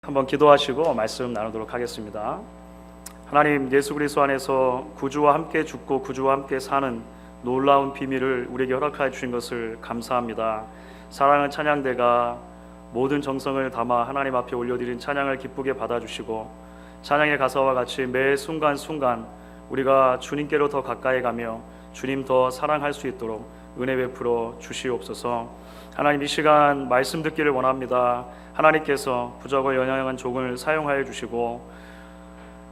한번 기도하시고 말씀 나누도록 하겠습니다. 하나님, 예수 그리스도 안에서 구주와 함께 죽고 구주와 함께 사는 놀라운 비밀을 우리에게 허락하여 주신 것을 감사합니다. 사랑하는 찬양대가 모든 정성을 담아 하나님 앞에 올려드린 찬양을 기쁘게 받아주시고, 찬양의 가사와 같이 매 순간순간 우리가 주님께로 더 가까이 가며 주님 더 사랑할 수 있도록 은혜 베풀어 주시옵소서. 하나님, 이 시간 말씀 듣기를 원합니다. 하나님께서 부족을 연약한 종을 사용하여 주시고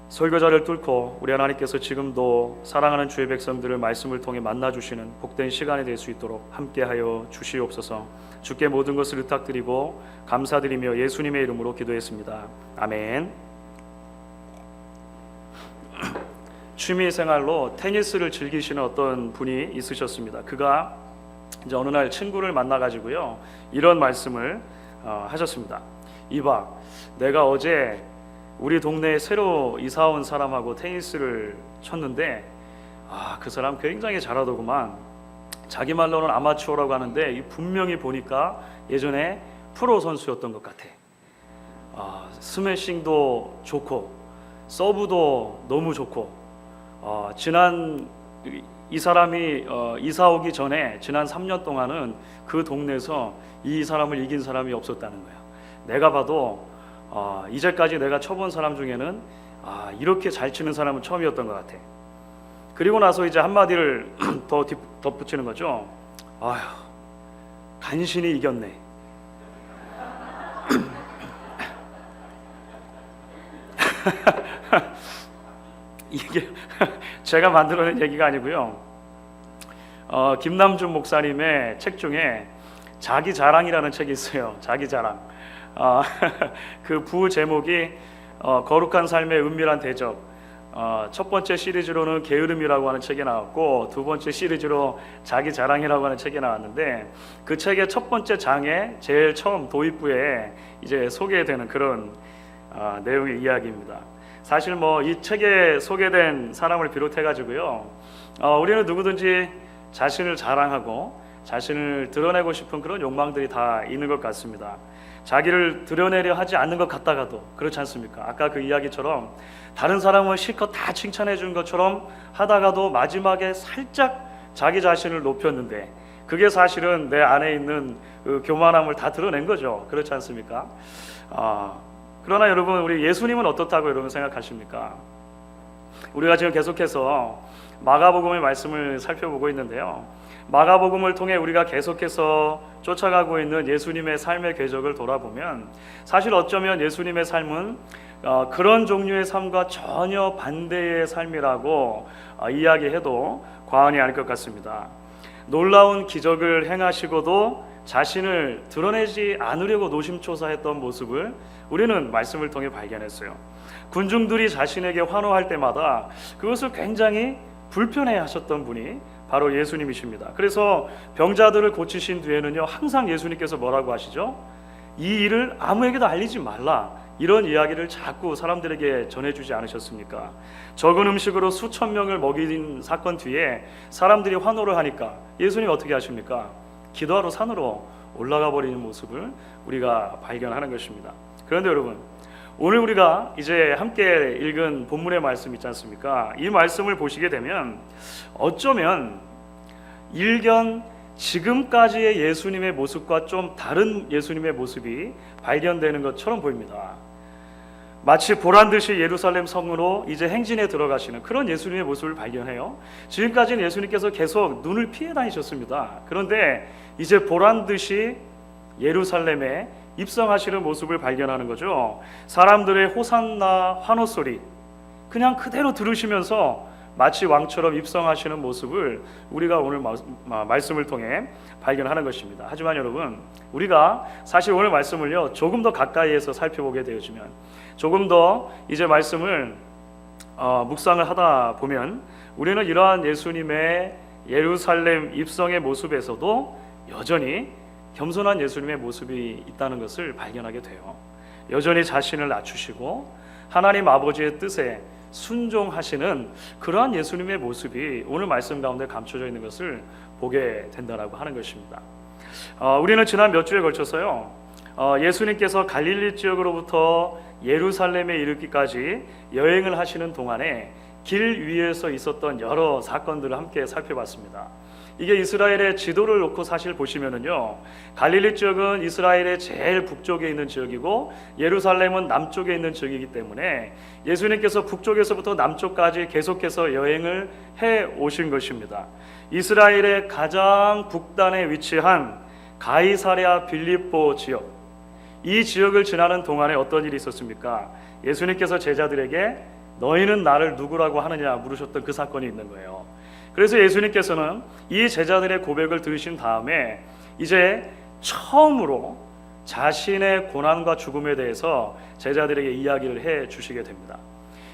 설교자를 뚫고 우리 하나님께서 지금도 사랑하는 주의 백성들을 말씀을 통해 만나주시는 복된 시간이 될 수 있도록 함께하여 주시옵소서. 주께 모든 것을 의탁드리고 감사드리며 예수님의 이름으로 기도했습니다. 아멘. 취미생활로 테니스를 즐기시는 어떤 분이 있으셨습니다. 그가 이제 어느 날 친구를 만나가지고요, 이런 말씀을 하셨습니다. 이봐, 내가 어제 우리 동네에 새로 이사 온 사람하고 테니스를 쳤는데 그 사람 굉장히 잘하더구만. 자기 말로는 아마추어라고 하는데 분명히 보니까 예전에 프로 선수였던 것 같아. 스매싱도 좋고 서브도 너무 좋고, 이 사람이 이사 오기 전에 지난 3년 동안은 그 동네에서 이 사람을 이긴 사람이 없었다는 거야. 내가 봐도 이제까지 내가 쳐본 사람 중에는 이렇게 잘 치는 사람은 처음이었던 것 같아. 그리고 나서 이제 한마디를 더 덧붙이는 거죠. 아휴, 간신히 이겼네. 이게 제가 만들어낸 얘기가 아니고요. 김남준 목사님의 책 중에 자기 자랑이라는 책이 있어요. 자기 자랑. 그 부 제목이 거룩한 삶의 은밀한 대적. 첫 번째 시리즈로는 게으름이라고 하는 책이 나왔고, 두 번째 시리즈로 자기 자랑이라고 하는 책이 나왔는데, 그 책의 첫 번째 장에 제일 처음 도입부에 이제 소개되는 그런 내용의 이야기입니다. 사실 이 책에 소개된 사람을 비롯해 가지고요, 우리는 누구든지 자신을 자랑하고 자신을 드러내고 싶은 그런 욕망들이 다 있는 것 같습니다. 자기를 드러내려 하지 않는 것 같다가도 그렇지 않습니까? 아까 그 이야기처럼 다른 사람을 실컷 다 칭찬해 준 것처럼 하다가도 마지막에 살짝 자기 자신을 높였는데 그게 사실은 내 안에 있는 그 교만함을 다 드러낸 거죠. 그렇지 않습니까? 그러나 여러분, 우리 예수님은 어떻다고 여러분 생각하십니까? 우리가 지금 계속해서 마가복음의 말씀을 살펴보고 있는데요, 마가복음을 통해 우리가 계속해서 쫓아가고 있는 예수님의 삶의 궤적을 돌아보면 사실 어쩌면 예수님의 삶은 그런 종류의 삶과 전혀 반대의 삶이라고 이야기해도 과언이 아닐 것 같습니다. 놀라운 기적을 행하시고도 자신을 드러내지 않으려고 노심초사했던 모습을 우리는 말씀을 통해 발견했어요. 군중들이 자신에게 환호할 때마다 그것을 굉장히 불편해 하셨던 분이 바로 예수님이십니다. 그래서 병자들을 고치신 뒤에는요, 항상 예수님께서 뭐라고 하시죠? 이 일을 아무에게도 알리지 말라, 이런 이야기를 자꾸 사람들에게 전해주지 않으셨습니까? 적은 음식으로 수천 명을 먹인 사건 뒤에 사람들이 환호를 하니까 예수님 어떻게 하십니까? 기도하러 산으로 올라가 버리는 모습을 우리가 발견하는 것입니다. 그런데 여러분, 오늘 우리가 이제 함께 읽은 본문의 말씀 있지 않습니까? 이 말씀을 보시게 되면 어쩌면 일견 지금까지의 예수님의 모습과 좀 다른 예수님의 모습이 발견되는 것처럼 보입니다. 마치 보란듯이 예루살렘 성으로 이제 행진에 들어가시는 그런 예수님의 모습을 발견해요. 지금까지는 예수님께서 계속 눈을 피해 다니셨습니다. 그런데 이제 보란듯이 예루살렘에 입성하시는 모습을 발견하는 거죠. 사람들의 호산나 환호 소리 그냥 그대로 들으시면서 마치 왕처럼 입성하시는 모습을 우리가 오늘 말씀을 통해 발견하는 것입니다. 하지만 여러분, 우리가 사실 오늘 말씀을요, 조금 더 가까이에서 살펴보게 되어지면, 조금 더 이제 말씀을 묵상을 하다 보면 우리는 이러한 예수님의 예루살렘 입성의 모습에서도 여전히 겸손한 예수님의 모습이 있다는 것을 발견하게 돼요. 여전히 자신을 낮추시고 하나님 아버지의 뜻에 순종하시는 그러한 예수님의 모습이 오늘 말씀 가운데 감춰져 있는 것을 보게 된다라고 하는 것입니다. 우리는 지난 몇 주에 걸쳐서요, 예수님께서 갈릴리 지역으로부터 예루살렘에 이르기까지 여행을 하시는 동안에 길 위에서 있었던 여러 사건들을 함께 살펴봤습니다. 이게 이스라엘의 지도를 놓고 사실 보시면은요, 갈릴리 지역은 이스라엘의 제일 북쪽에 있는 지역이고 예루살렘은 남쪽에 있는 지역이기 때문에 예수님께서 북쪽에서부터 남쪽까지 계속해서 여행을 해 오신 것입니다. 이스라엘의 가장 북단에 위치한 가이사랴 빌립보 지역, 이 지역을 지나는 동안에 어떤 일이 있었습니까? 예수님께서 제자들에게 너희는 나를 누구라고 하느냐 물으셨던 그 사건이 있는 거예요. 그래서 예수님께서는 이 제자들의 고백을 들으신 다음에 이제 처음으로 자신의 고난과 죽음에 대해서 제자들에게 이야기를 해 주시게 됩니다.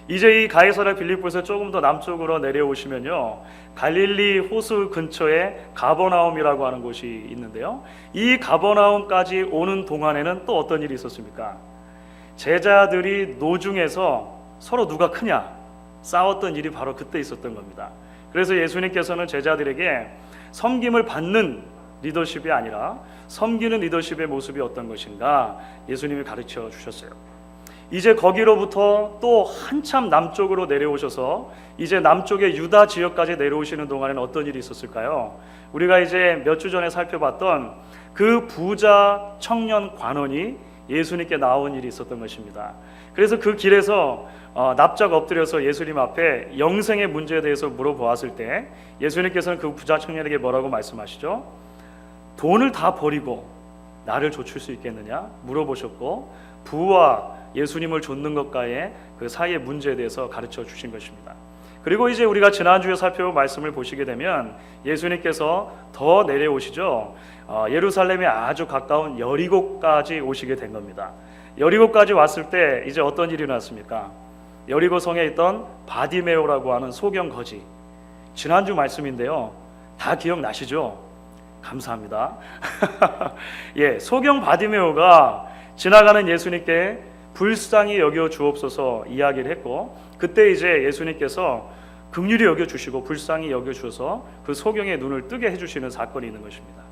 이제 이 가이사랴 빌립보에서 조금 더 남쪽으로 내려오시면요, 갈릴리 호수 근처에 가버나움이라고 하는 곳이 있는데요, 이 가버나움까지 오는 동안에는 또 어떤 일이 있었습니까? 제자들이 노중에서 서로 누가 크냐 싸웠던 일이 바로 그때 있었던 겁니다. 그래서 예수님께서는 제자들에게 섬김을 받는 리더십이 아니라 섬기는 리더십의 모습이 어떤 것인가 예수님이 가르쳐 주셨어요. 이제 거기로부터 또 한참 남쪽으로 내려오셔서 이제 남쪽의 유다 지역까지 내려오시는 동안에는 어떤 일이 있었을까요? 우리가 이제 몇 주 전에 살펴봤던 그 부자 청년 관원이 예수님께 나온 일이 있었던 것입니다. 그래서 그 길에서 납작 엎드려서 예수님 앞에 영생의 문제에 대해서 물어보았을 때 예수님께서는 그 부자 청년에게 뭐라고 말씀하시죠? 돈을 다 버리고 나를 좇을 수 있겠느냐 물어보셨고, 부와 예수님을 좇는 것과의 그 사이의 문제에 대해서 가르쳐 주신 것입니다. 그리고 이제 우리가 지난주에 살펴본 말씀을 보시게 되면 예수님께서 더 내려오시죠. 예루살렘에 아주 가까운 여리고까지 오시게 된 겁니다. 여리고까지 왔을 때 이제 어떤 일이 일어났습니까? 여리고 성에 있던 바디메오라고 하는 소경 거지, 지난주 말씀인데요, 다 기억나시죠? 감사합니다. 예, 소경 바디메오가 지나가는 예수님께 불쌍히 여겨 주옵소서 이야기를 했고, 그때 이제 예수님께서 긍휼히 여겨 주시고 불쌍히 여겨 주셔서 그 소경의 눈을 뜨게 해주시는 사건이 있는 것입니다.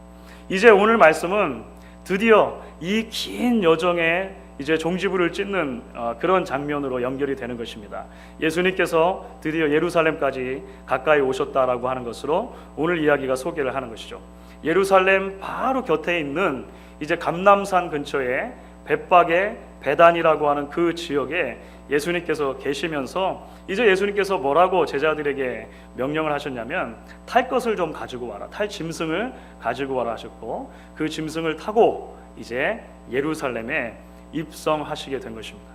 이제 오늘 말씀은 드디어 이 긴 여정에 이제 종지부를 찍는 그런 장면으로 연결이 되는 것입니다. 예수님께서 드디어 예루살렘까지 가까이 오셨다라고 하는 것으로 오늘 이야기가 소개를 하는 것이죠. 예루살렘 바로 곁에 있는 이제 감람산 근처에 벳박의 베단이라고 하는 그 지역에 예수님께서 계시면서 이제 예수님께서 뭐라고 제자들에게 명령을 하셨냐면 탈 것을 좀 가지고 와라, 탈 짐승을 가지고 와라 하셨고, 그 짐승을 타고 이제 예루살렘에 입성하시게 된 것입니다.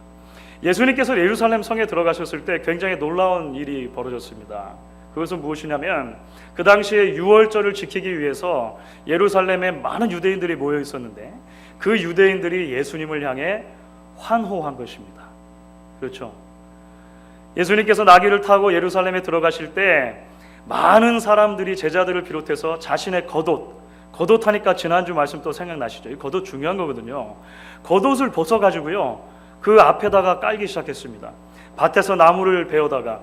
예수님께서 예루살렘 성에 들어가셨을 때 굉장히 놀라운 일이 벌어졌습니다. 그것은 무엇이냐면 그 당시에 유월절을 지키기 위해서 예루살렘에 많은 유대인들이 모여 있었는데 그 유대인들이 예수님을 향해 환호한 것입니다. 그렇죠? 예수님께서 나귀를 타고 예루살렘에 들어가실 때 많은 사람들이 제자들을 비롯해서 자신의 겉옷하니까 지난주 말씀 또 생각나시죠? 이 겉옷 중요한 거거든요. 겉옷을 벗어가지고요 그 앞에다가 깔기 시작했습니다. 밭에서 나무를 베어다가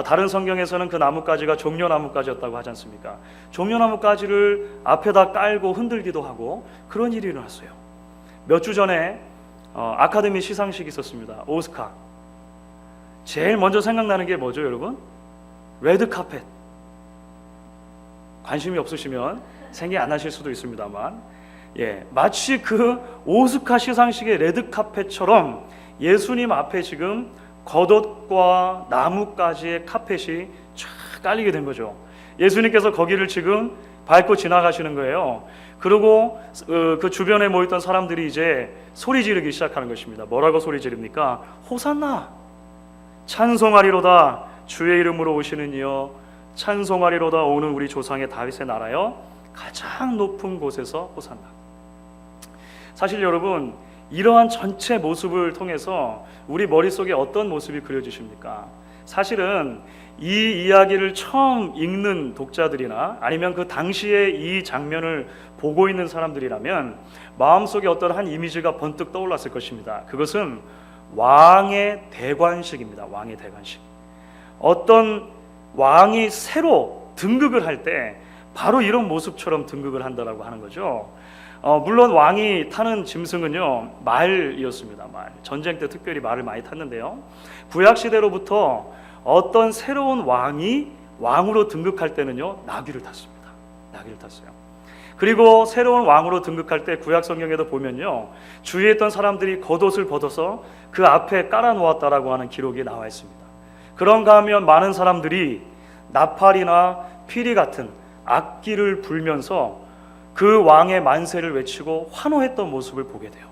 다른 성경에서는 그 나뭇가지가 종려나뭇가지였다고 하지 않습니까? 종려나뭇가지를 앞에다 깔고 흔들기도 하고 그런 일이 일어났어요. 몇 주 전에 아카데미 시상식이 있었습니다. 오스카. 제일 먼저 생각나는 게 뭐죠, 여러분? 레드카펫. 관심이 없으시면 생각 안 나실 수도 있습니다만, 예, 마치 그 오스카 시상식의 레드카펫처럼 예수님 앞에 지금 겉옷과 나뭇가지의 카펫이 쫙 깔리게 된 거죠. 예수님께서 거기를 지금 밟고 지나가시는 거예요. 그리고 그 주변에 모였던 사람들이 이제 소리 지르기 시작하는 것입니다. 뭐라고 소리 지릅니까? 호산나, 찬송하리로다, 주의 이름으로 오시는 이여, 찬송하리로다, 오는 우리 조상의 다윗의 나라여, 가장 높은 곳에서 호산나. 사실 여러분, 이러한 전체 모습을 통해서 우리 머릿속에 어떤 모습이 그려지십니까? 사실은 이 이야기를 처음 읽는 독자들이나 아니면 그 당시에 이 장면을 보고 있는 사람들이라면 마음속에 어떤 한 이미지가 번뜩 떠올랐을 것입니다. 그것은 왕의 대관식입니다. 왕의 대관식. 어떤 왕이 새로 등극을 할 때 바로 이런 모습처럼 등극을 한다라고 하는 거죠. 물론 왕이 타는 짐승은요 말이었습니다. 말. 전쟁 때 특별히 말을 많이 탔는데요. 구약 시대로부터 어떤 새로운 왕이 왕으로 등극할 때는요 나귀를 탔습니다. 나귀를 탔어요. 그리고 새로운 왕으로 등극할 때 구약 성경에도 보면요 주위에 있던 사람들이 겉옷을 벗어서 그 앞에 깔아놓았다라고 하는 기록이 나와 있습니다. 그런가 하면 많은 사람들이 나팔이나 피리 같은 악기를 불면서 그 왕의 만세를 외치고 환호했던 모습을 보게 돼요.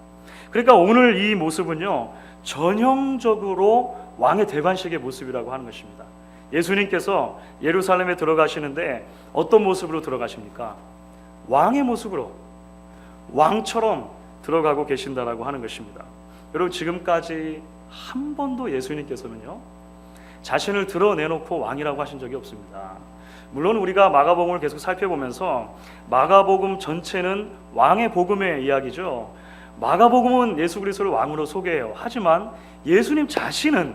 그러니까 오늘 이 모습은요 전형적으로 왕의 대관식의 모습이라고 하는 것입니다. 예수님께서 예루살렘에 들어가시는데 어떤 모습으로 들어가십니까? 왕의 모습으로, 왕처럼 들어가고 계신다라고 하는 것입니다. 여러분, 지금까지 한 번도 예수님께서는요 자신을 드러내놓고 왕이라고 하신 적이 없습니다. 물론 우리가 마가복음을 계속 살펴보면서 마가복음 전체는 왕의 복음의 이야기죠. 마가복음은 예수 그리스도를 왕으로 소개해요. 하지만 예수님 자신은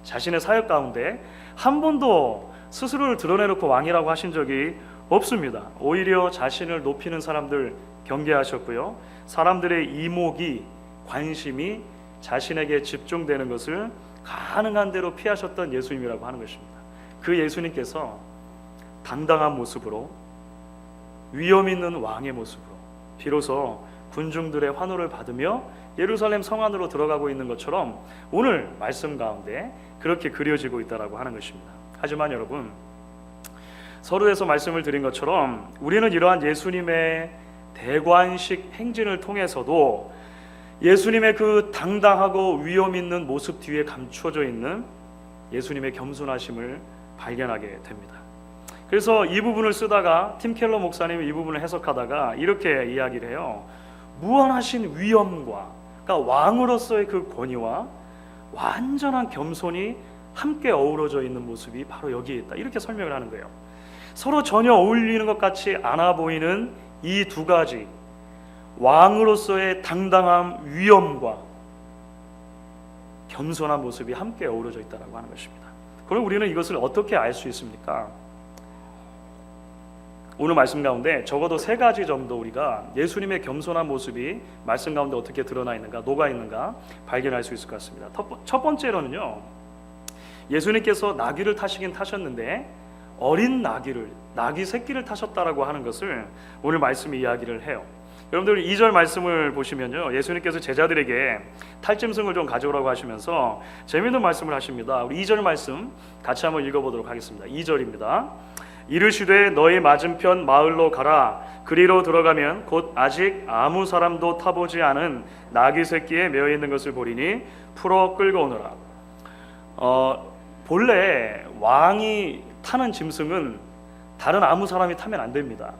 자신의 사역 가운데 한 번도 스스로를 드러내놓고 왕이라고 하신 적이 없습니다. 오히려 자신을 높이는 사람들 경계하셨고요. 사람들의 이목이, 관심이 자신에게 집중되는 것을 가능한 대로 피하셨던 예수님이라고 하는 것입니다. 그 예수님께서 당당한 모습으로, 위엄 있는 왕의 모습으로 비로소 군중들의 환호를 받으며 예루살렘 성 안으로 들어가고 있는 것처럼 오늘 말씀 가운데 그렇게 그려지고 있다라고 하는 것입니다. 하지만 여러분, 서두에서 말씀을 드린 것처럼 우리는 이러한 예수님의 대관식 행진을 통해서도 예수님의 그 당당하고 위엄 있는 모습 뒤에 감춰져 있는 예수님의 겸손하심을 발견하게 됩니다. 그래서 이 부분을 쓰다가 팀 켈러 목사님이 이 부분을 해석하다가 이렇게 이야기를 해요. 무한하신 위엄과, 그러니까 왕으로서의 그 권위와 완전한 겸손이 함께 어우러져 있는 모습이 바로 여기에 있다, 이렇게 설명을 하는 거예요. 서로 전혀 어울리는 것 같이 않아 보이는 이 두 가지, 왕으로서의 당당함, 위엄과 겸손한 모습이 함께 어우러져 있다고 하는 것입니다. 그럼 우리는 이것을 어떻게 알 수 있습니까? 오늘 말씀 가운데 적어도 세 가지 정도 우리가 예수님의 겸손한 모습이 말씀 가운데 어떻게 드러나 있는가, 녹아 있는가 발견할 수 있을 것 같습니다. 첫 번째로는요, 예수님께서 나귀를 타시긴 타셨는데 어린 나귀를, 나귀 새끼를 타셨다라고 하는 것을 오늘 말씀이 이야기를 해요. 여러분들 2절 말씀을 보시면요, 예수님께서 제자들에게 탈짐승을 좀 가져오라고 하시면서 재미있는 말씀을 하십니다. 우리 2절 말씀 같이 한번 읽어보도록 하겠습니다. 2절입니다. 이르시되 너희 맞은편 마을로 가라. 그리로 들어가면 곧 아직 아무 사람도 타보지 않은 나귀 새끼에 매어 있는 것을 보리니 풀어 끌고 오너라. 본래 왕이 타는 짐승은 다른 아무 사람이 타면 안 됩니다.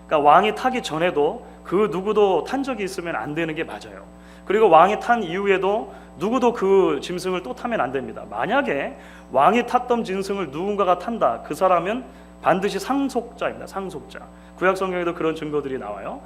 그러니까 왕이 타기 전에도 그 누구도 탄 적이 있으면 안 되는 게 맞아요. 그리고 왕이 탄 이후에도 누구도 그 짐승을 또 타면 안 됩니다. 만약에 왕이 탔던 짐승을 누군가가 탄다, 그 사람은 반드시 상속자입니다. 상속자. 구약 성경에도 그런 증거들이 나와요.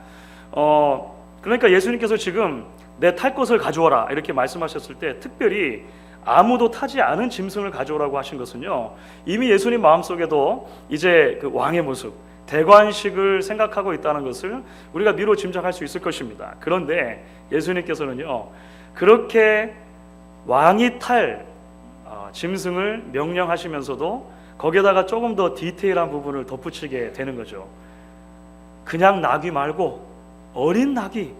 그러니까 예수님께서 지금 내 탈 것을 가져와라 이렇게 말씀하셨을 때 특별히 아무도 타지 않은 짐승을 가져오라고 하신 것은요, 이미 예수님 마음속에도 이제 그 왕의 모습, 대관식을 생각하고 있다는 것을 우리가 미로 짐작할 수 있을 것입니다. 그런데 예수님께서는요, 그렇게 왕이 탈 짐승을 명령하시면서도 거기에다가 조금 더 디테일한 부분을 덧붙이게 되는 거죠. 그냥 나귀 말고 어린 나귀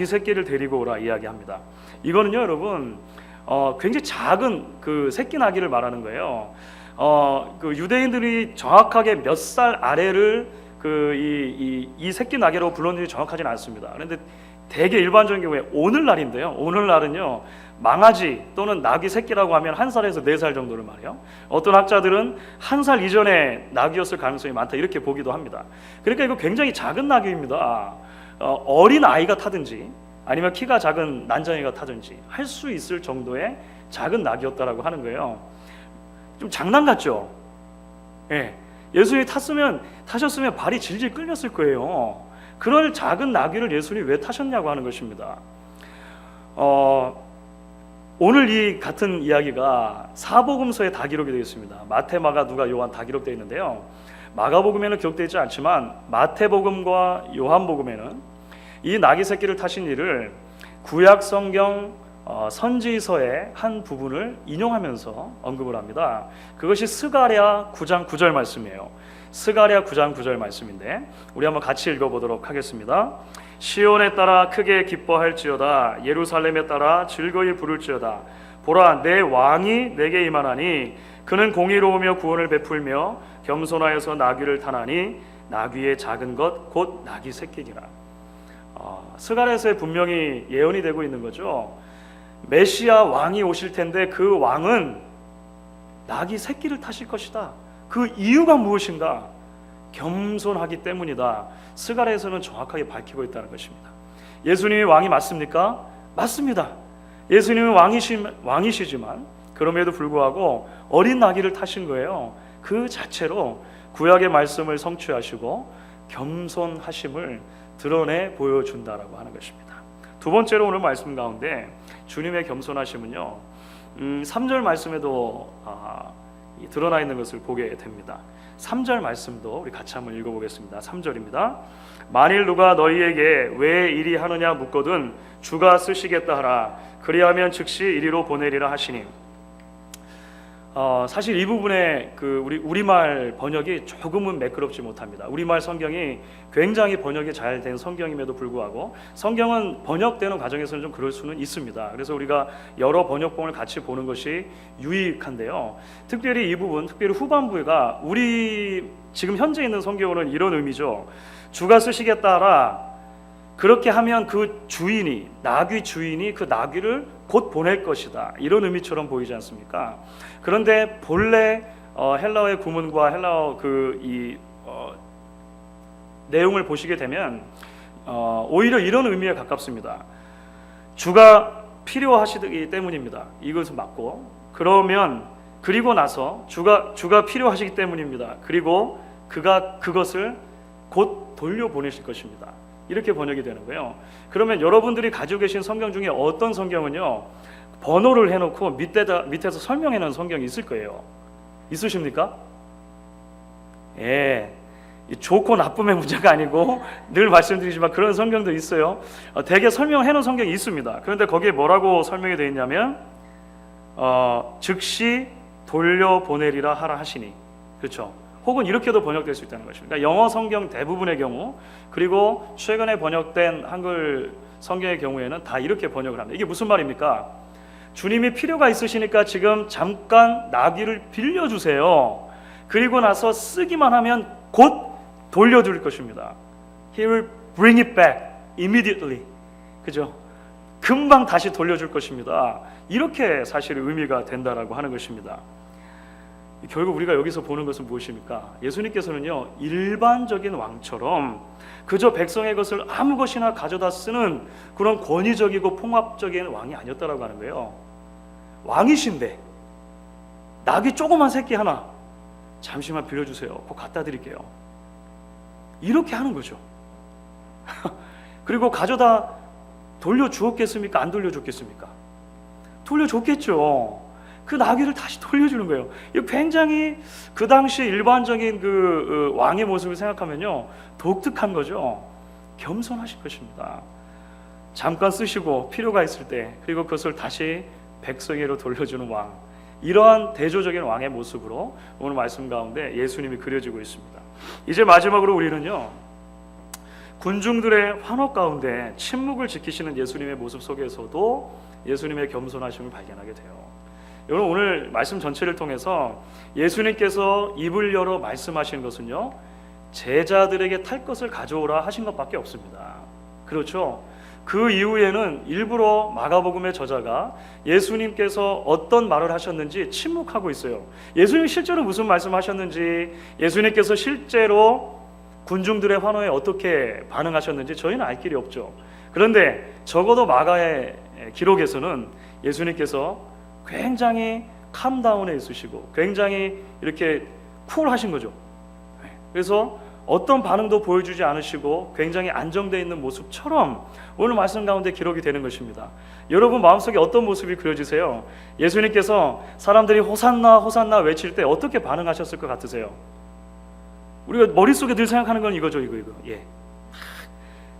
새끼를 데리고 오라 이야기합니다. 이거는요, 여러분, 굉장히 작은 그 새끼 나귀를 말하는 거예요. 그 유대인들이 정확하게 몇 살 아래를 이 새끼 나귀라고 불렀는지 정확하지는 않습니다. 그런데 대개 일반적인 경우에 오늘날인데요, 오늘날은요 망아지 또는 나귀 새끼라고 하면 1살에서 4살 정도를 말해요. 어떤 학자들은 1살 이전에 나귀였을 가능성이 많다 이렇게 보기도 합니다. 그러니까 이거 굉장히 작은 나귀입니다. 어린 아이가 타든지 아니면 키가 작은 난장이가 타든지 할 수 있을 정도의 작은 나귀였다라고 하는 거예요. 좀 장난 같죠? 예. 예수님이 타셨으면 발이 질질 끌렸을 거예요. 그런 작은 나귀를 예수님이 왜 타셨냐고 하는 것입니다. 오늘 이 같은 이야기가 사복음서에 다 기록이 되어 있습니다. 마태, 마가, 누가, 요한 다 기록되어 있는데요, 마가복음에는 기록되어 있지 않지만 마태복음과 요한복음에는 이 나귀 새끼를 타신 일을 구약 성경 선지서의 한 부분을 인용하면서 언급을 합니다. 그것이 스가랴 9장 9절 말씀이에요. 스가랴 9장 9절 말씀인데 우리 한번 같이 읽어보도록 하겠습니다. 시온에 따라 크게 기뻐할지어다. 예루살렘에 따라 즐거이 부를지어다. 보라, 내 왕이 내게 임하나니 그는 공의로우며 구원을 베풀며 겸손하여서 나귀를 타나니 나귀의 작은 것 곧 나귀 새끼니라. 스가랴서에 분명히 예언이 되고 있는 거죠. 메시아 왕이 오실 텐데 그 왕은 나귀 새끼를 타실 것이다. 그 이유가 무엇인가? 겸손하기 때문이다. 스가랴에서는 정확하게 밝히고 있다는 것입니다. 예수님이 왕이 맞습니까? 맞습니다. 예수님은 왕이시지만 그럼에도 불구하고 어린 나귀를 타신 거예요. 그 자체로 구약의 말씀을 성취하시고 겸손하심을 드러내 보여준다라고 하는 것입니다. 두 번째로 오늘 말씀 가운데 주님의 겸손하심은요, 3절 말씀에도 드러나 있는 것을 보게 됩니다. 3절 말씀도 우리 같이 한번 읽어보겠습니다. 3절입니다. 만일 누가 너희에게 왜 이리 하느냐 묻거든 주가 쓰시겠다 하라. 그리하면 즉시 이리로 보내리라 하시니. 사실 이 부분에 우리 우리말 번역이 조금은 매끄럽지 못합니다. 우리말 성경이 굉장히 번역이 잘 된 성경임에도 불구하고 성경은 번역되는 과정에서는 좀 그럴 수는 있습니다. 그래서 우리가 여러 번역본을 같이 보는 것이 유익한데요. 특별히 이 부분, 특별히 후반부가 우리 지금 현재 있는 성경으로는 이런 의미죠. 주가 쓰시겠다라. 그렇게 하면 그 주인이, 나귀 주인이 그 나귀를 곧 보낼 것이다. 이런 의미처럼 보이지 않습니까? 그런데 본래 헬라어의 구문과 헬라어 내용을 보시게 되면 오히려 이런 의미에 가깝습니다. 주가 필요하시기 때문입니다. 이것은 맞고, 그리고 나서 주가 필요하시기 때문입니다. 그리고 그가 그것을 곧 돌려보내실 것입니다. 이렇게 번역이 되는 거예요. 그러면 여러분들이 가지고 계신 성경 중에 어떤 성경은요, 번호를 해놓고 밑에서 설명해 놓은 성경이 있을 거예요. 있으십니까? 예, 좋고 나쁨의 문제가 아니고 늘 말씀드리지만 그런 성경도 있어요. 대개 설명해 놓은 성경이 있습니다. 그런데 거기에 뭐라고 설명이 되어 있냐면 즉시 돌려보내리라 하라 하시니, 그렇죠? 혹은 이렇게도 번역될 수 있다는 것입니다. 그러니까 영어 성경 대부분의 경우, 그리고 최근에 번역된 한글 성경의 경우에는 다 이렇게 번역을 합니다. 이게 무슨 말입니까? 주님이 필요가 있으시니까 지금 잠깐 나귀를 빌려주세요. 그리고 나서 쓰기만 하면 곧 돌려줄 것입니다. He will bring it back immediately. 그죠? 금방 다시 돌려줄 것입니다. 이렇게 사실 의미가 된다라고 하는 것입니다. 결국 우리가 여기서 보는 것은 무엇입니까? 예수님께서는요, 일반적인 왕처럼 그저 백성의 것을 아무 것이나 가져다 쓰는 그런 권위적이고 폭압적인 왕이 아니었다라고 하는 거예요. 왕이신데 나귀 조그만 새끼 하나 잠시만 빌려주세요. 꼭 갖다 드릴게요. 이렇게 하는 거죠. 그리고 가져다 돌려주었겠습니까? 안 돌려줬겠습니까? 돌려줬겠죠. 그 나귀를 다시 돌려주는 거예요. 이거 굉장히 그 당시 일반적인 그 왕의 모습을 생각하면요, 독특한 거죠. 겸손하실 것입니다. 잠깐 쓰시고 필요가 있을 때, 그리고 그것을 다시 백성에게로 돌려주는 왕. 이러한 대조적인 왕의 모습으로 오늘 말씀 가운데 예수님이 그려지고 있습니다. 이제 마지막으로 우리는요, 군중들의 환호 가운데 침묵을 지키시는 예수님의 모습 속에서도 예수님의 겸손하심을 발견하게 돼요. 여러분, 오늘 말씀 전체를 통해서 예수님께서 입을 열어 말씀하시는 것은요, 제자들에게 탈 것을 가져오라 하신 것밖에 없습니다. 그렇죠? 그 이후에는 일부러 마가복음의 저자가 예수님께서 어떤 말을 하셨는지 침묵하고 있어요. 예수님 실제로 무슨 말씀하셨는지, 예수님께서 실제로 군중들의 환호에 어떻게 반응하셨는지 저희는 알 길이 없죠. 그런데 적어도 마가의 기록에서는 예수님께서 굉장히 캄다운해 있으시고 굉장히 이렇게 쿨하신 거죠. 그래서 어떤 반응도 보여주지 않으시고 굉장히 안정되어 있는 모습처럼 오늘 말씀 가운데 기록이 되는 것입니다. 여러분 마음속에 어떤 모습이 그려지세요? 예수님께서 사람들이 호산나 호산나 외칠 때 어떻게 반응하셨을 것 같으세요? 우리가 머릿속에 늘 생각하는 건 이거죠. 이거. 예.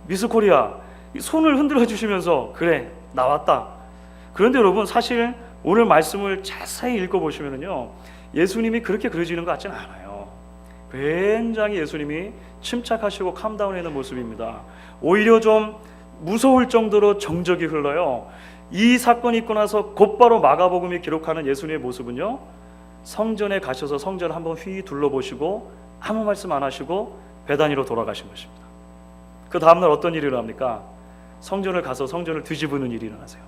미스 코리아 손을 흔들어 주시면서 그래 나왔다. 그런데 여러분 사실 오늘 말씀을 자세히 읽어보시면요 예수님이 그렇게 그려지는 것 같지는 않아요. 굉장히 예수님이 침착하시고 캄다운하는 모습입니다. 오히려 좀 무서울 정도로 정적이 흘러요. 이 사건이 있고 나서 곧바로 마가복음이 기록하는 예수님의 모습은요 성전에 가셔서 성전을 한번 휘 둘러보시고 아무 말씀 안 하시고 베다니로 돌아가신 것입니다. 그 다음날 어떤 일이 일어납니까? 성전을 가서 성전을 뒤집는 일이 일어나세요.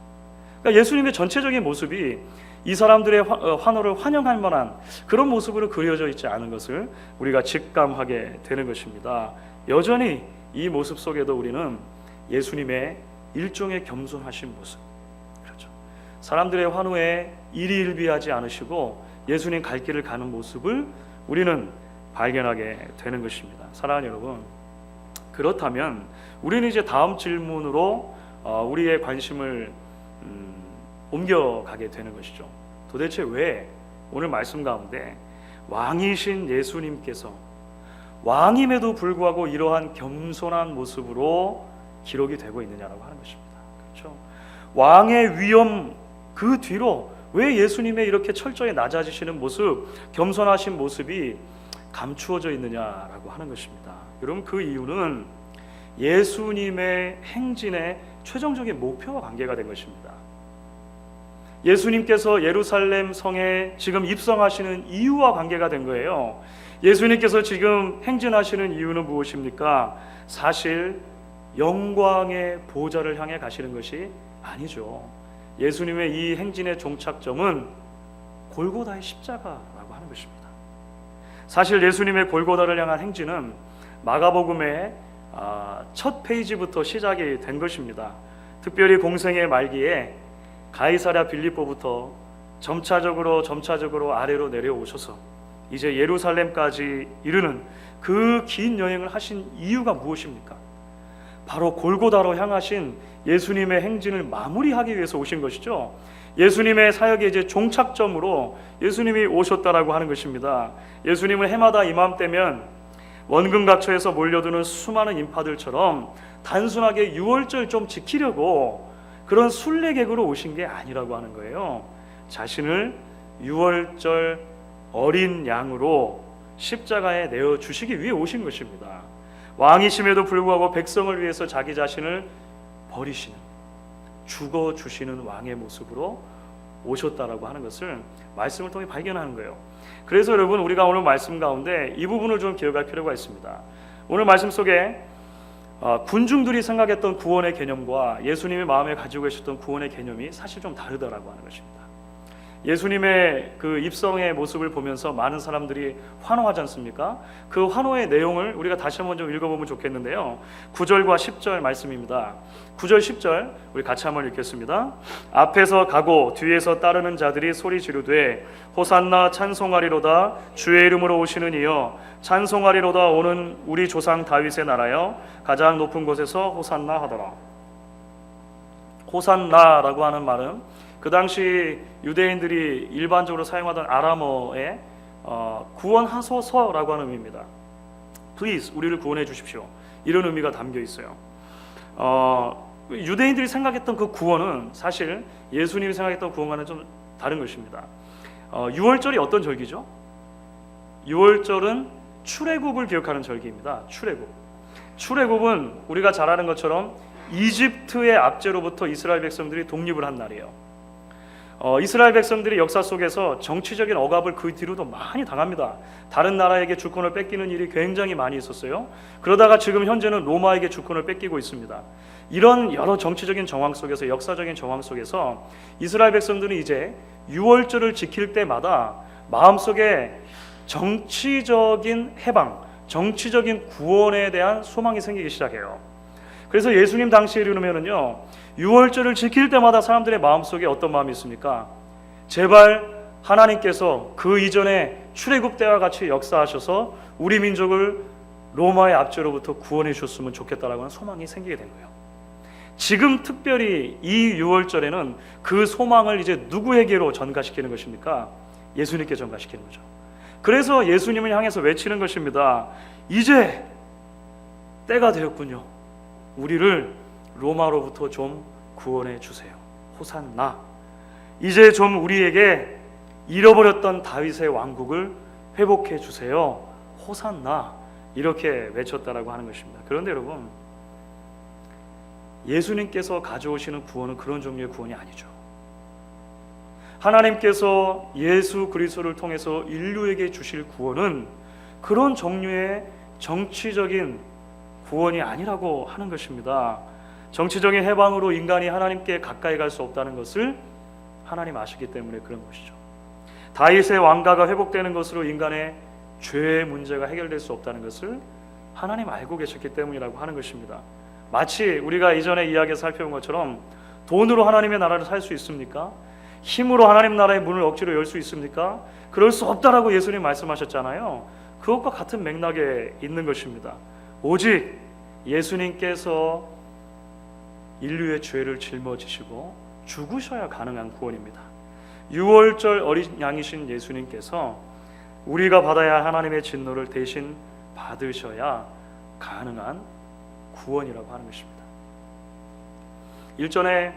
그러니까 예수님의 전체적인 모습이 이 사람들의 환호를 환영할 만한 그런 모습으로 그려져 있지 않은 것을 우리가 직감하게 되는 것입니다. 여전히 이 모습 속에도 우리는 예수님의 일종의 겸손하신 모습, 그렇죠. 사람들의 환호에 일희일비하지 않으시고 예수님 갈 길을 가는 모습을 우리는 발견하게 되는 것입니다. 사랑하는 여러분, 그렇다면 우리는 이제 다음 질문으로 우리의 관심을 옮겨가게 되는 것이죠. 도대체 왜 오늘 말씀 가운데 왕이신 예수님께서 왕임에도 불구하고 이러한 겸손한 모습으로 기록이 되고 있느냐라고 하는 것입니다. 그렇죠? 왕의 위엄 그 뒤로 왜 예수님의 이렇게 철저히 낮아지시는 모습, 겸손하신 모습이 감추어져 있느냐라고 하는 것입니다. 여러분 그 이유는 예수님의 행진의 최종적인 목표와 관계가 된 것입니다. 예수님께서 예루살렘 성에 지금 입성하시는 이유와 관계가 된 거예요. 예수님께서 지금 행진하시는 이유는 무엇입니까? 사실 영광의 보좌를 향해 가시는 것이 아니죠. 예수님의 이 행진의 종착점은 골고다의 십자가라고 하는 것입니다. 사실 예수님의 골고다를 향한 행진은 마가복음의 첫 페이지부터 시작이 된 것입니다. 특별히 공생의 말기에 가이사랴 빌립보부터 점차적으로 아래로 내려오셔서 이제 예루살렘까지 이르는 그 긴 여행을 하신 이유가 무엇입니까? 바로 골고다로 향하신 예수님의 행진을 마무리하기 위해서 오신 것이죠. 예수님의 사역의 이제 종착점으로 예수님이 오셨다라고 하는 것입니다. 예수님은 해마다 이맘때면 원근각처에서 몰려드는 수많은 인파들처럼 단순하게 유월절 좀 지키려고 그런 순례객으로 오신 게 아니라고 하는 거예요. 자신을 유월절 어린 양으로 십자가에 내어주시기 위해 오신 것입니다. 왕이심에도 불구하고 백성을 위해서 자기 자신을 버리시는, 죽어주시는 왕의 모습으로 오셨다라고 하는 것을 말씀을 통해 발견하는 거예요. 그래서 여러분 우리가 오늘 말씀 가운데 이 부분을 좀 기억할 필요가 있습니다. 오늘 말씀 속에 군중들이 생각했던 구원의 개념과 예수님의 마음에 가지고 계셨던 구원의 개념이 사실 좀 다르다라고 하는 것입니다. 예수님의 그 입성의 모습을 보면서 많은 사람들이 환호하지 않습니까? 그 환호의 내용을 우리가 다시 한번 좀 읽어보면 좋겠는데요. 9절과 10절 말씀입니다. 9절 10절 우리 같이 한번 읽겠습니다. 앞에서 가고 뒤에서 따르는 자들이 소리 지르되 호산나 찬송하리로다 주의 이름으로 오시는 이여 찬송하리로다 오는 우리 조상 다윗의 나라여 가장 높은 곳에서 호산나 하더라. 호산나라고 하는 말은 그 당시 유대인들이 일반적으로 사용하던 아람어의 구원하소서라고 하는 의미입니다. Please 우리를 구원해 주십시오. 이런 의미가 담겨 있어요. 유대인들이 생각했던 그 구원은 사실 예수님이 생각했던 구원과는 좀 다른 것입니다. 유월절이 어떤 절기죠? 유월절은 출애굽을 기억하는 절기입니다. 출애굽은 우리가 잘 아는 것처럼 이집트의 압제로부터 이스라엘 백성들이 독립을 한 날이에요. 이스라엘 백성들이 역사 속에서 정치적인 억압을 그 뒤로도 많이 당합니다. 다른 나라에게 주권을 뺏기는 일이 굉장히 많이 있었어요. 그러다가 지금 현재는 로마에게 주권을 뺏기고 있습니다. 이런 여러 정치적인 정황 속에서, 역사적인 정황 속에서 이스라엘 백성들은 이제 유월절을 지킬 때마다 마음속에 정치적인 해방, 정치적인 구원에 대한 소망이 생기기 시작해요. 그래서 예수님 당시에 이르면은요, 유월절을 지킬 때마다 사람들의 마음속에 어떤 마음이 있습니까? 제발 하나님께서 그 이전에 출애굽 때와 같이 역사하셔서 우리 민족을 로마의 압제로부터 구원해 주셨으면 좋겠다라고 하는 소망이 생기게 된 거예요. 지금 특별히 이 유월절에는 그 소망을 이제 누구에게로 전가시키는 것입니까? 예수님께 전가시키는 거죠. 그래서 예수님을 향해서 외치는 것입니다. 이제 때가 되었군요. 우리를 로마로부터 좀 구원해 주세요. 호산나. 이제 좀 우리에게 잃어버렸던 다윗의 왕국을 회복해 주세요. 호산나. 이렇게 외쳤다라고 하는 것입니다. 그런데 여러분, 예수님께서 가져오시는 구원은 그런 종류의 구원이 아니죠. 하나님께서 예수 그리스도를 통해서 인류에게 주실 구원은 그런 종류의 정치적인 구원이 아니라고 하는 것입니다. 정치적인 해방으로 인간이 하나님께 가까이 갈 수 없다는 것을 하나님 아시기 때문에 그런 것이죠. 다윗의 왕가가 회복되는 것으로 인간의 죄의 문제가 해결될 수 없다는 것을 하나님 알고 계셨기 때문이라고 하는 것입니다. 마치 우리가 이전에 이야기에 살펴본 것처럼 돈으로 하나님의 나라를 살 수 있습니까? 힘으로 하나님 나라의 문을 억지로 열 수 있습니까? 그럴 수 없다라고 예수님 말씀하셨잖아요. 그것과 같은 맥락에 있는 것입니다. 오직 예수님께서 인류의 죄를 짊어지시고 죽으셔야 가능한 구원입니다. 유월절 어린 양이신 예수님께서 우리가 받아야 할 하나님의 진노를 대신 받으셔야 가능한 구원이라고 하는 것입니다. 일전에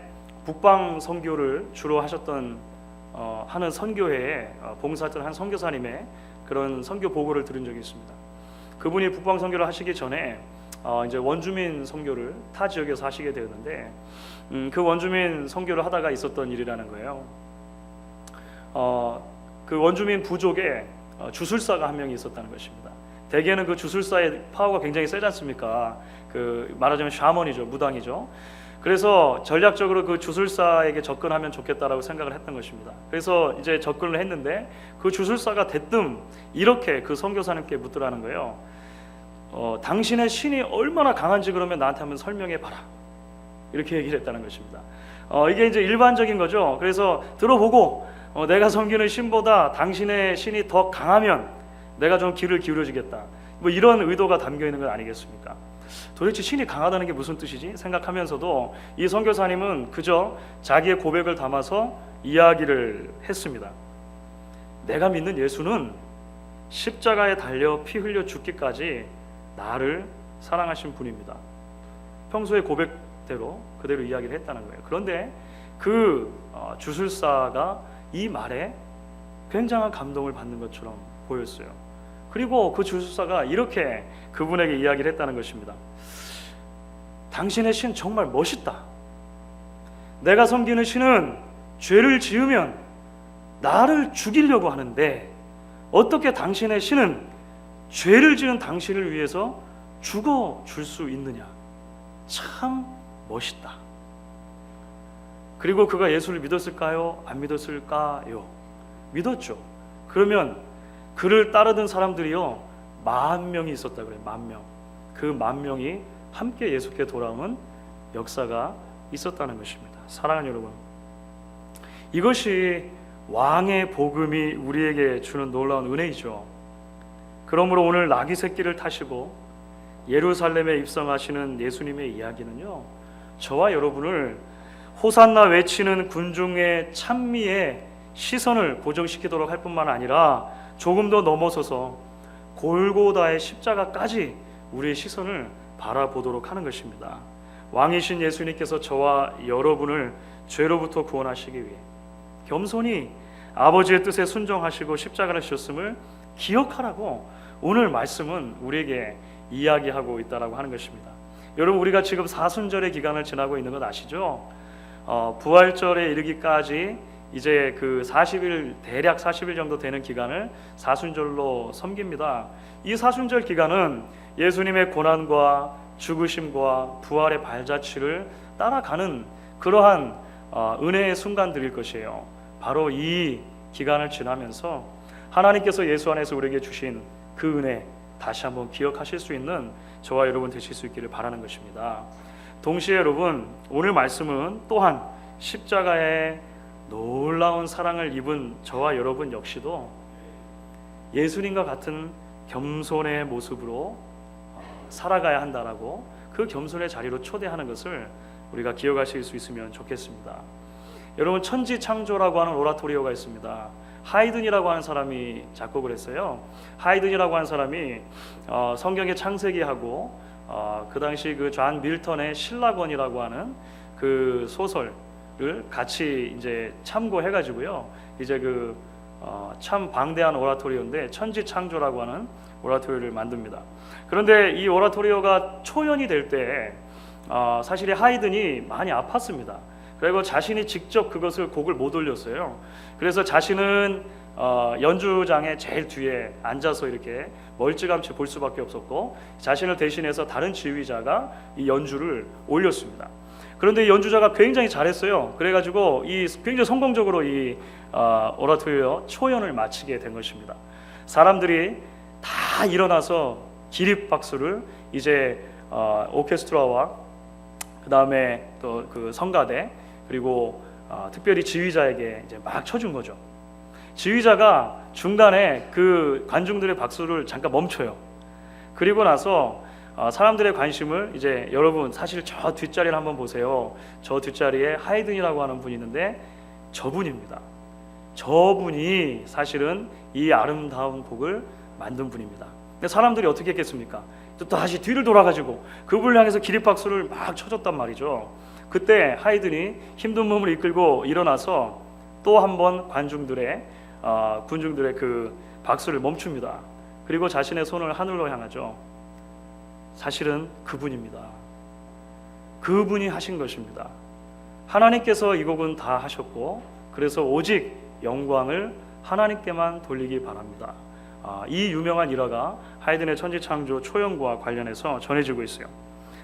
북방 선교를 주로 하셨던 하는 선교회에 봉사했던 한 선교사님의 그런 선교 보고를 들은 적이 있습니다. 그분이 북방 선교를 하시기 전에 이제 원주민 선교를 타 지역에서 하시게 되었는데 그 원주민 선교를 하다가 있었던 일이라는 거예요. 그 원주민 부족에 주술사가 한 명이 있었다는 것입니다. 대개는 그 주술사의 파워가 굉장히 세지 않습니까? 그 말하자면 샤먼이죠, 무당이죠. 그래서 전략적으로 그 주술사에게 접근하면 좋겠다라고 생각을 했던 것입니다. 그래서 이제 접근을 했는데 그 주술사가 대뜸 이렇게 그 선교사님께 묻더라는 거예요. 당신의 신이 얼마나 강한지 그러면 나한테 한번 설명해 봐라. 이렇게 얘기를 했다는 것입니다. 이게 이제 일반적인 거죠. 그래서 들어보고 내가 섬기는 신보다 당신의 신이 더 강하면 내가 좀 귀를 기울여주겠다. 뭐 이런 의도가 담겨 있는 건 아니겠습니까? 도대체 신이 강하다는 게 무슨 뜻이지? 생각하면서도 이 선교사님은 그저 자기의 고백을 담아서 이야기를 했습니다. 내가 믿는 예수는 십자가에 달려 피 흘려 죽기까지 나를 사랑하신 분입니다. 평소의 고백대로 그대로 이야기를 했다는 거예요. 그런데 그 주술사가 이 말에 굉장한 감동을 받는 것처럼 보였어요. 그리고 그 주술사가 이렇게 그분에게 이야기를 했다는 것입니다. 당신의 신 정말 멋있다. 내가 섬기는 신은 죄를 지으면 나를 죽이려고 하는데 어떻게 당신의 신은 죄를 지은 당신을 위해서 죽어줄 수 있느냐. 참 멋있다. 그리고 그가 예수를 믿었을까요? 안 믿었을까요? 믿었죠. 그러면 그를 따르던 사람들이요 10,000명이 있었다 그래요. 10,000명. 그 10,000명이 함께 예수께 돌아온 역사가 있었다는 것입니다. 사랑하는 여러분, 이것이 왕의 복음이 우리에게 주는 놀라운 은혜이죠. 그러므로 오늘 나귀 새끼를 타시고 예루살렘에 입성하시는 예수님의 이야기는요, 저와 여러분을 호산나 외치는 군중의 찬미에 시선을 고정시키도록 할 뿐만 아니라 조금 더 넘어서서 골고다의 십자가까지 우리의 시선을 바라보도록 하는 것입니다. 왕이신 예수님께서 저와 여러분을 죄로부터 구원하시기 위해 겸손히 아버지의 뜻에 순종하시고 십자가를 지셨음을 기억하라고 오늘 말씀은 우리에게 이야기하고 있다라고 하는 것입니다. 여러분, 우리가 지금 사순절의 기간을 지나고 있는 것 아시죠? 부활절에 이르기까지 이제 그 40일, 대략 40일 정도 되는 기간을 사순절로 섬깁니다. 이 사순절 기간은 예수님의 고난과 죽으심과 부활의 발자취를 따라가는 그러한 은혜의 순간들일 것이에요. 바로 이 기간을 지나면서 하나님께서 예수 안에서 우리에게 주신 그 은혜 다시 한번 기억하실 수 있는 저와 여러분 되실 수 있기를 바라는 것입니다. 동시에 여러분, 오늘 말씀은 또한 십자가의 놀라운 사랑을 입은 저와 여러분 역시도 예수님과 같은 겸손의 모습으로 살아가야 한다라고 그 겸손의 자리로 초대하는 것을 우리가 기억하실 수 있으면 좋겠습니다. 여러분, 천지창조라고 하는 오라토리오가 있습니다. 하이든이라고 하는 사람이 작곡을 했어요. 하이든이라고 하는 사람이 성경의 창세기하고 그 당시 그 존 밀턴의 신라권이라고 하는 그 소설을 같이 이제 참고해가지고요. 이제 참 방대한 오라토리오인데 천지창조라고 하는 오라토리오를 만듭니다. 그런데 이 오라토리오가 초연이 될 때 사실 하이든이 많이 아팠습니다. 그리고 자신이 직접 그것을 곡을 못 올렸어요. 그래서 자신은 연주장의 제일 뒤에 앉아서 이렇게 멀찌감치 볼 수밖에 없었고, 자신을 대신해서 다른 지휘자가 이 연주를 올렸습니다. 그런데 이 연주자가 굉장히 잘했어요. 그래가지고 이 굉장히 성공적으로 이 오라토리오 초연을 마치게 된 것입니다. 사람들이 다 일어나서 기립박수를 이제 오케스트라와 그 다음에 또 그 성가대 그리고 특별히 지휘자에게 이제 막 쳐준 거죠. 지휘자가 중간에 그 관중들의 박수를 잠깐 멈춰요. 그리고 나서 사람들의 관심을 이제, 여러분 사실 저 뒷자리를 한번 보세요. 저 뒷자리에 하이든이라고 하는 분이 있는데 저분입니다. 저분이 사실은 이 아름다운 곡을 만든 분입니다. 근데 사람들이 어떻게 했겠습니까? 또 다시 뒤를 돌아가지고 그분을 향해서 기립박수를 막 쳐줬단 말이죠. 그때 하이든이 힘든 몸을 이끌고 일어나서 또 한 번 군중들의 그 박수를 멈춥니다. 그리고 자신의 손을 하늘로 향하죠. 사실은 그분입니다. 그분이 하신 것입니다. 하나님께서 이 곡은 다 하셨고, 그래서 오직 영광을 하나님께만 돌리기 바랍니다. 이 유명한 일화가 하이든의 천지창조 초연과 관련해서 전해지고 있어요.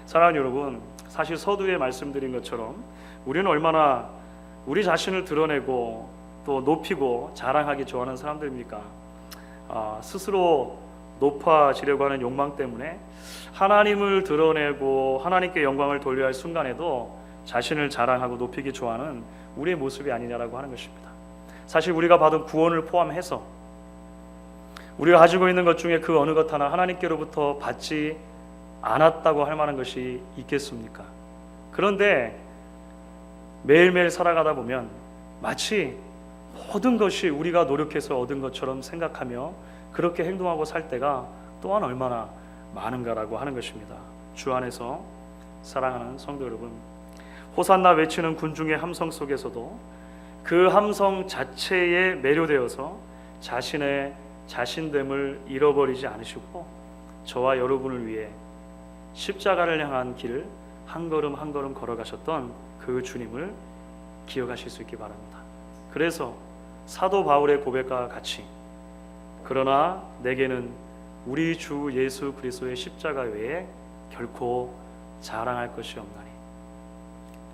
사랑하는 여러분, 사실 서두에 말씀드린 것처럼 우리는 얼마나 우리 자신을 드러내고 또 높이고 자랑하기 좋아하는 사람들입니까? 스스로 높아지려고 하는 욕망 때문에 하나님을 드러내고 하나님께 영광을 돌려야 할 순간에도 자신을 자랑하고 높이기 좋아하는 우리의 모습이 아니냐라고 하는 것입니다. 사실 우리가 받은 구원을 포함해서 우리가 가지고 있는 것 중에 그 어느 것 하나 하나님께로부터 받지 않았다고 할 만한 것이 있겠습니까? 그런데 매일매일 살아가다 보면 마치 모든 것이 우리가 노력해서 얻은 것처럼 생각하며 그렇게 행동하고 살 때가 또한 얼마나 많은가라고 하는 것입니다. 주 안에서 사랑하는 성도 여러분, 호산나 외치는 군중의 함성 속에서도 그 함성 자체에 매료되어서 자신의 자신됨을 잃어버리지 않으시고 저와 여러분을 위해 십자가를 향한 길을 한 걸음 한 걸음 걸어가셨던 그 주님을 기억하실 수 있기 바랍니다. 그래서 사도 바울의 고백과 같이, 그러나 내게는 우리 주 예수 그리스도의 십자가 외에 결코 자랑할 것이 없나니,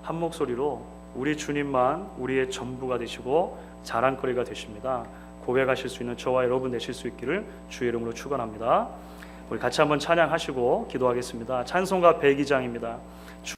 한 목소리로 우리 주님만 우리의 전부가 되시고 자랑거리가 되십니다. 고백하실 수 있는 저와 여러분 되실 수 있기를 주의 이름으로 축원합니다. 우리 같이 한번 찬양하시고 기도하겠습니다. 찬송가 102장입니다.